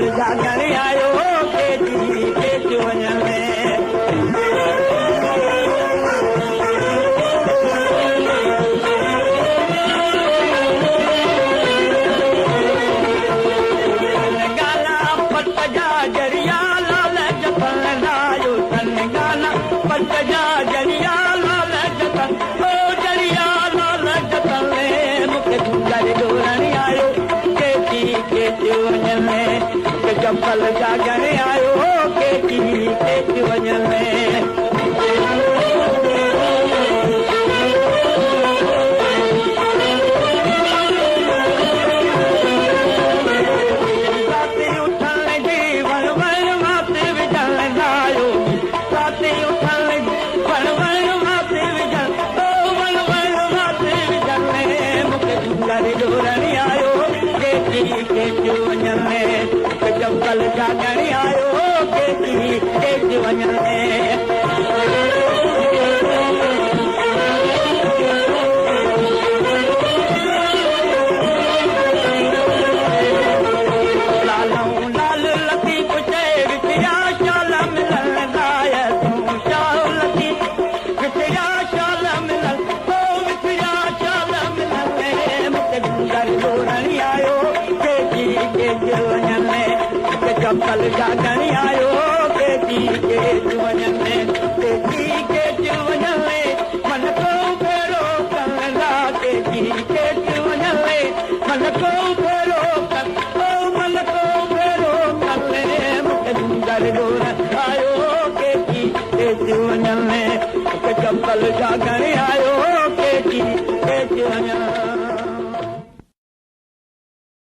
चंपल जागण आयो के वञण गाना पट जा जरिया लाल जतन लायो सन गाना पट जा जरिया लाल जतन ओ जरिया लाल जतन मूंखे गुंगर डोरण आयो के वञण चंपल जागण आयो के वञण चंपल जागण आयो के वञण लालूं लाल लती पुछे विकिया शाल मिलण लाइ तूं शाल लती विकिया शाल मिलण ओ विकिया शाल मिलण मूंखे गुंगर डोरण आयो के वञण चंपल जागण आयो के वञण के वञण मन को फेरो कला के वञण मन को फेरो मन को फेरो कले मूंखे गुंगर डोरण आयो के वञण चंपल जागण आयो के वञण